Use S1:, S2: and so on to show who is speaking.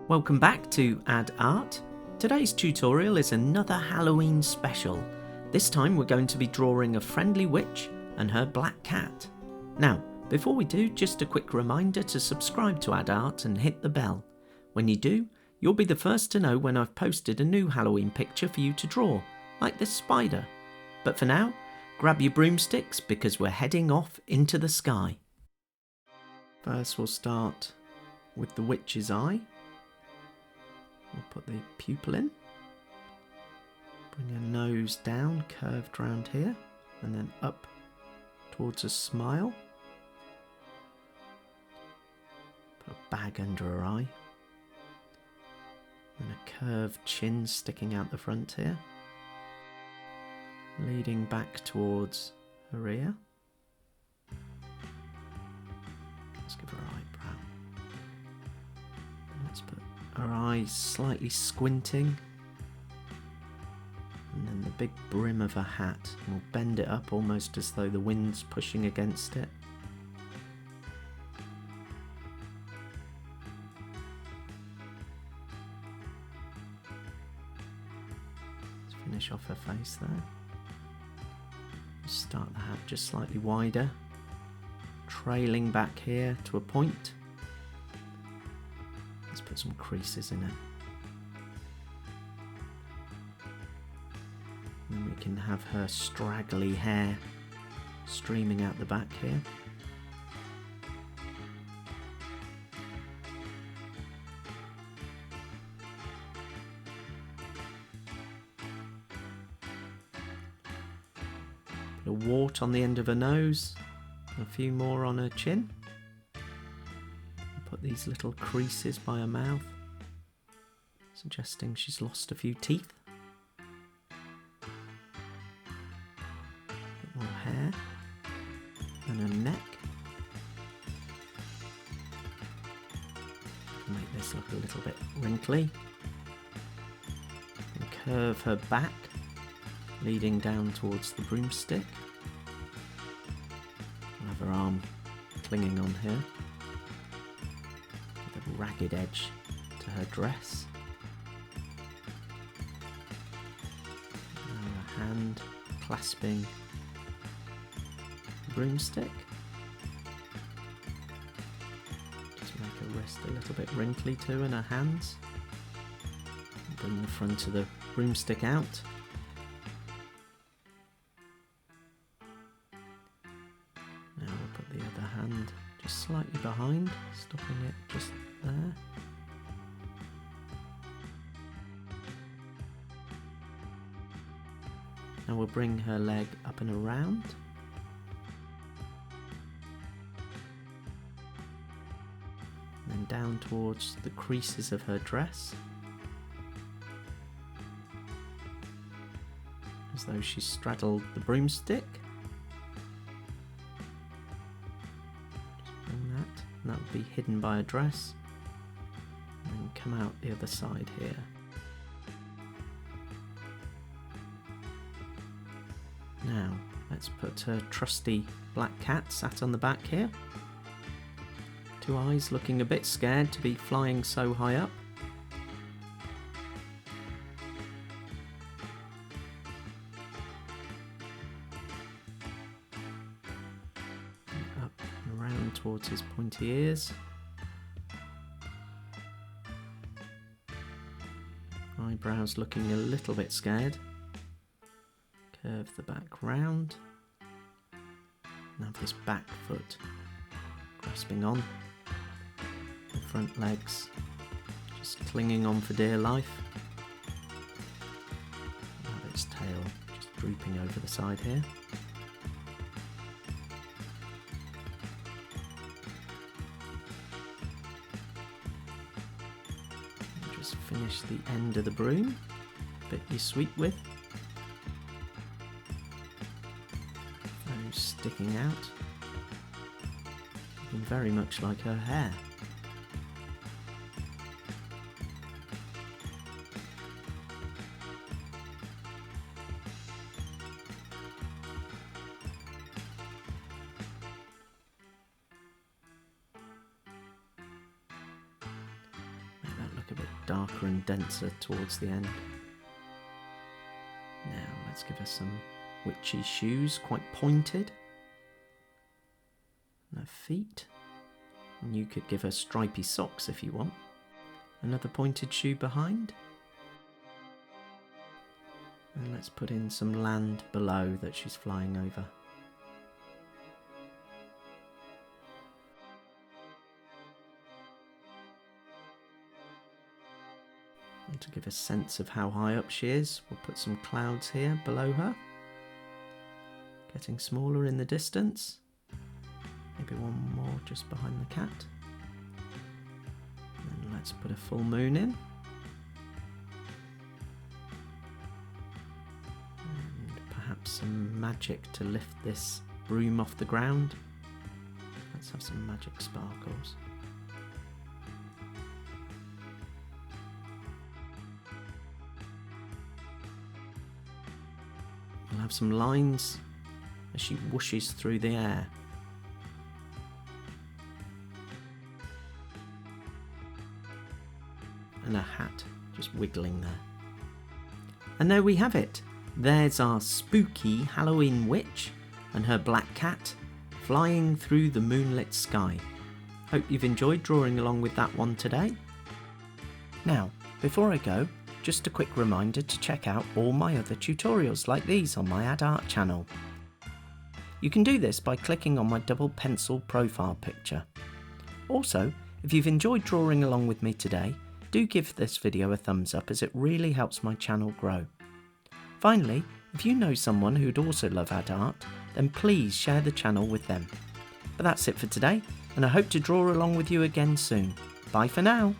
S1: Welcome back to Add Art. Today's tutorial is another Halloween special. This time we're going to be drawing a friendly witch and her black cat. Now, before we do, just a quick reminder to subscribe to Add Art and hit the bell. When you do, you'll be the first to know when I've posted a new Halloween picture for you to draw, like this spider. But for now, grab your broomsticks because we're heading off into the sky. First we'll start with the witch's eye. We'll put the pupil in, bring her nose down, curved round here, and then up towards a smile. Put a bag under her eye, and a curved chin sticking out the front here, leading back towards her ear. Let's give her eyebrow. And let's put her eyes slightly squinting, and then the big brim of her hat. We'll bend it up almost as though the wind's pushing against it. Let's finish off her face there. Start the hat just slightly wider, trailing back here to a point. Let's put some creases in it. And then we can have her straggly hair streaming out the back here. Put a wart on the end of her nose, and a few more on her chin. Put these little creases by her mouth, suggesting she's lost a few teeth. A bit more hair, and her neck. Make this look a little bit wrinkly. And curve her back, leading down towards the broomstick. We'll have her arm clinging on here. Ragged edge to her dress. Now her hand clasping the broomstick. Just make her wrist a little bit wrinkly too in her hands. Bring the front of the broomstick out. Now we'll put the other hand just slightly behind, stopping it just there. Now we'll bring her leg up and around. And then down towards the creases of her dress. As though she straddled the broomstick. Just bring that, and that would be hidden by a dress. And then come out the other side here. Now, let's put her trusty black cat sat on the back here. Two eyes looking a bit scared to be flying so high up. And up and around towards his pointy ears. Eyebrows looking a little bit scared. Curve the back round. And have this back foot grasping on. The front legs just clinging on for dear life. And have its tail just drooping over the side here. Just finish the end of the broom, bit you sweep with. Those sticking out, looking very much like her hair. bit darker and denser towards the end. Now let's give her some witchy shoes, quite pointed. And her feet. And you could give her stripy socks if you want. Another pointed shoe behind. And let's put in some land below that she's flying over. And to give a sense of how high up she is, we'll put some clouds here below her. Getting smaller in the distance. Maybe one more just behind the cat. And let's put a full moon in. And perhaps some magic to lift this broom off the ground. Let's have some magic sparkles. We'll have some lines as she whooshes through the air. And a hat just wiggling there. And there we have it. There's our spooky Halloween witch and her black cat flying through the moonlit sky. Hope you've enjoyed drawing along with that one today. Now, before I go, just a quick reminder to check out all my other tutorials like these on my Add Art channel. You can do this by clicking on my double pencil profile picture. Also, if you've enjoyed drawing along with me today, do give this video a thumbs up as it really helps my channel grow. Finally, if you know someone who'd also love Add Art, then please share the channel with them. But that's it for today, and I hope to draw along with you again soon. Bye for now.